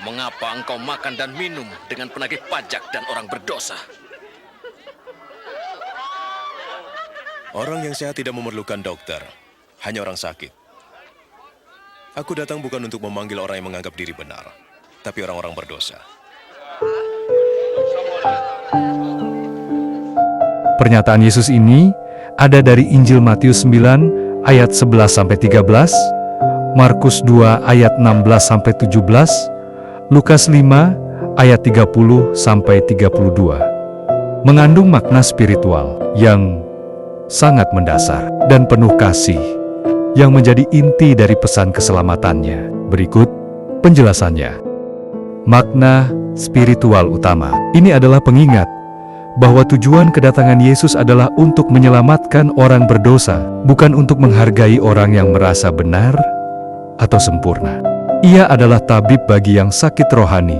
Mengapa engkau makan dan minum dengan penagih pajak dan orang berdosa? Orang yang sehat tidak memerlukan dokter, hanya orang sakit. Aku datang bukan untuk memanggil orang yang menganggap diri benar, tapi orang-orang berdosa. Pernyataan Yesus ini ada dari Injil Matius 9 ayat 11-13, Markus 2 ayat 16-17, Lukas 5 ayat 30-32. Mengandung makna spiritual yang sangat mendasar dan penuh kasih yang menjadi inti dari pesan keselamatannya. Berikut penjelasannya. Makna spiritual utama. Ini adalah pengingat bahwa tujuan kedatangan Yesus adalah untuk menyelamatkan orang berdosa, bukan untuk menghargai orang yang merasa benar atau sempurna. Ia adalah tabib bagi yang sakit rohani,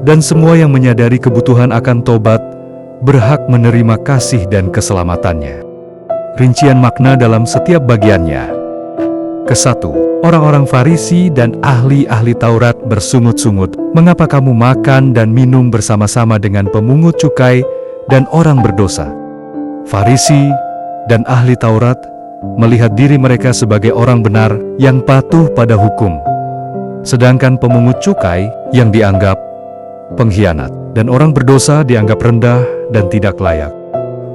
dan semua yang menyadari kebutuhan akan tobat berhak menerima kasih dan keselamatannya. Rincian makna dalam setiap bagiannya. Kesatu, orang-orang Farisi dan ahli-ahli Taurat bersungut-sungut, "Mengapa kamu makan dan minum bersama-sama dengan pemungut cukai dan orang berdosa?" Farisi dan ahli Taurat melihat diri mereka sebagai orang benar yang patuh pada hukum, sedangkan pemungut cukai yang dianggap pengkhianat dan orang berdosa dianggap rendah dan tidak layak.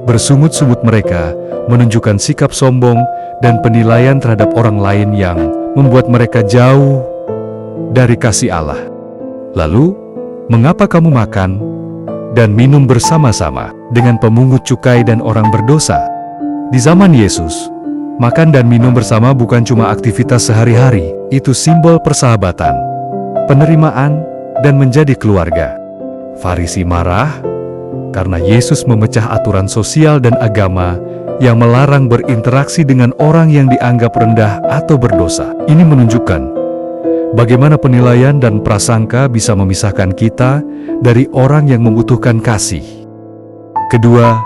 Bersungut-sungut mereka menunjukkan sikap sombong dan penilaian terhadap orang lain yang membuat mereka jauh dari kasih Allah. Lalu, mengapa kamu makan dan minum bersama-sama dengan pemungut cukai dan orang berdosa? Di zaman Yesus, makan dan minum bersama bukan cuma aktivitas sehari-hari, itu simbol persahabatan, penerimaan, dan menjadi keluarga. Farisi marah karena Yesus memecah aturan sosial dan agama yang melarang berinteraksi dengan orang yang dianggap rendah atau berdosa. Ini menunjukkan bagaimana penilaian dan prasangka bisa memisahkan kita dari orang yang membutuhkan kasih. Kedua,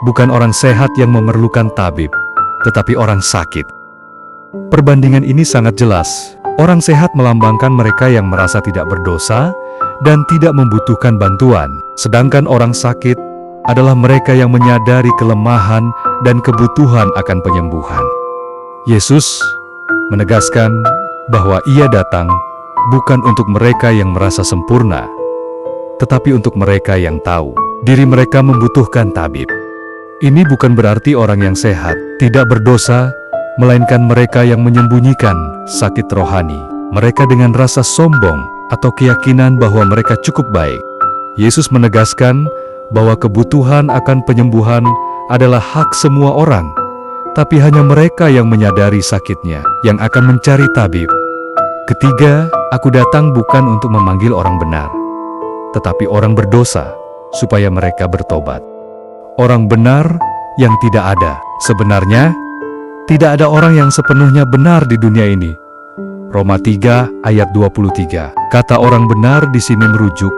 bukan orang sehat yang memerlukan tabib, tetapi orang sakit. Perbandingan ini sangat jelas. Orang sehat melambangkan mereka yang merasa tidak berdosa dan tidak membutuhkan bantuan, sedangkan orang sakit adalah mereka yang menyadari kelemahan dan kebutuhan akan penyembuhan. Yesus menegaskan bahwa Ia datang bukan untuk mereka yang merasa sempurna, tetapi untuk mereka yang tahu diri mereka membutuhkan tabib. Ini bukan berarti orang yang sehat tidak berdosa, melainkan mereka yang menyembunyikan sakit rohani, mereka dengan rasa sombong atau keyakinan bahwa mereka cukup baik. Yesus menegaskan bahwa kebutuhan akan penyembuhan adalah hak semua orang, tapi hanya mereka yang menyadari sakitnya yang akan mencari tabib. Ketiga, aku datang bukan untuk memanggil orang benar, tetapi orang berdosa, supaya mereka bertobat. Orang benar yang tidak ada. Sebenarnya, tidak ada orang yang sepenuhnya benar di dunia ini. Roma 3 ayat 23. Kata orang benar di sini merujuk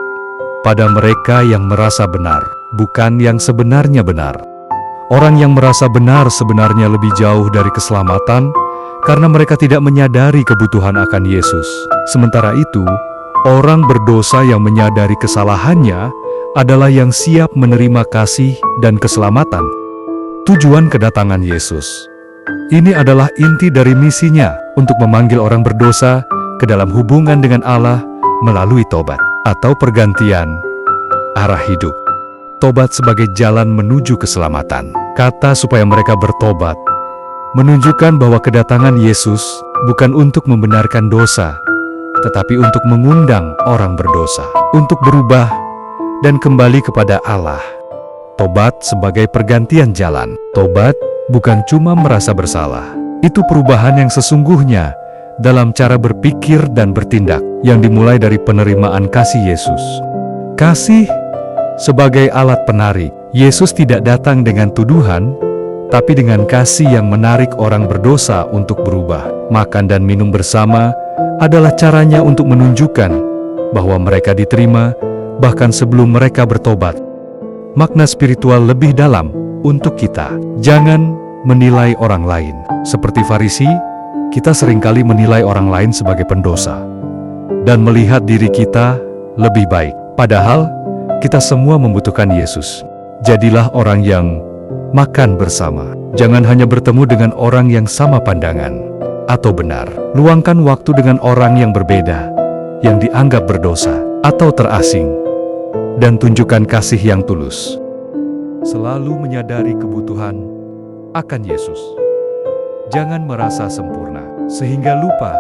pada mereka yang merasa benar, bukan yang sebenarnya benar. Orang yang merasa benar sebenarnya lebih jauh dari keselamatan karena mereka tidak menyadari kebutuhan akan Yesus. Sementara itu, orang berdosa yang menyadari kesalahannya adalah yang siap menerima kasih dan keselamatan. Tujuan kedatangan Yesus ini adalah inti dari misinya untuk memanggil orang berdosa ke dalam hubungan dengan Allah melalui tobat atau pergantian arah hidup. Tobat sebagai jalan menuju keselamatan. Kata supaya mereka bertobat menunjukkan bahwa kedatangan Yesus bukan untuk membenarkan dosa, tetapi untuk mengundang orang berdosa untuk berubah dan kembali kepada Allah. Tobat sebagai pergantian jalan. Tobat bukan cuma merasa bersalah. Itu perubahan yang sesungguhnya dalam cara berpikir dan bertindak yang dimulai dari penerimaan kasih Yesus. Kasih sebagai alat penarik. Yesus tidak datang dengan tuduhan, tapi dengan kasih yang menarik orang berdosa untuk berubah. Makan dan minum bersama adalah caranya untuk menunjukkan bahwa mereka diterima bahkan sebelum mereka bertobat. Makna spiritual lebih dalam untuk kita. Jangan menilai orang lain. Seperti Farisi, kita seringkali menilai orang lain sebagai pendosa. dan melihat diri kita lebih baik. Padahal kita semua membutuhkan Yesus. Jadilah orang yang makan bersama. Jangan hanya bertemu dengan orang yang sama pandangan atau benar. Luangkan waktu dengan orang yang berbeda, yang dianggap berdosa atau terasing, dan tunjukkan kasih yang tulus. Selalu menyadari kebutuhan akan Yesus. Jangan merasa sempurna, sehingga lupa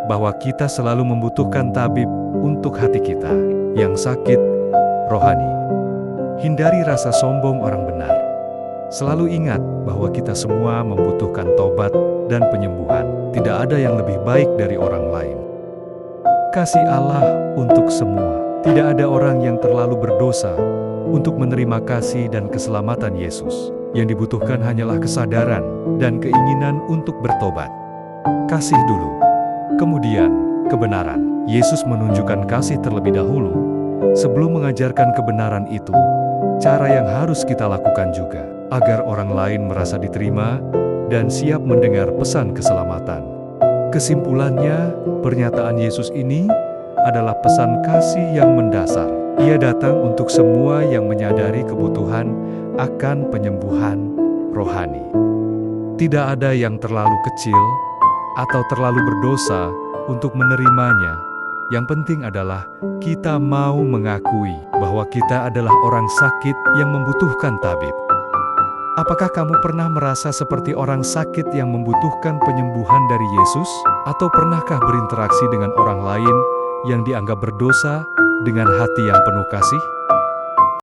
bahwa kita selalu membutuhkan tabib untuk hati kita yang sakit rohani. Hindari rasa sombong orang benar. Selalu ingat bahwa kita semua membutuhkan tobat dan penyembuhan. Tidak ada yang lebih baik dari orang lain. Kasih Allah untuk semua. Tidak ada orang yang terlalu berdosa untuk menerima kasih dan keselamatan Yesus. Yang dibutuhkan hanyalah kesadaran dan keinginan untuk bertobat. Kasih dulu, kemudian kebenaran. Yesus menunjukkan kasih terlebih dahulu sebelum mengajarkan kebenaran itu. Cara yang harus kita lakukan juga, agar orang lain merasa diterima dan siap mendengar pesan keselamatan. Kesimpulannya, pernyataan Yesus ini adalah pesan kasih yang mendasar. Ia datang untuk semua yang menyadari kebutuhan akan penyembuhan rohani. Tidak ada yang terlalu kecil atau terlalu berdosa untuk menerimanya. Yang penting adalah kita mau mengakui bahwa kita adalah orang sakit yang membutuhkan tabib. Apakah kamu pernah merasa seperti orang sakit yang membutuhkan penyembuhan dari Yesus? Atau pernahkah berinteraksi dengan orang lain yang dianggap berdosa dengan hati yang penuh kasih?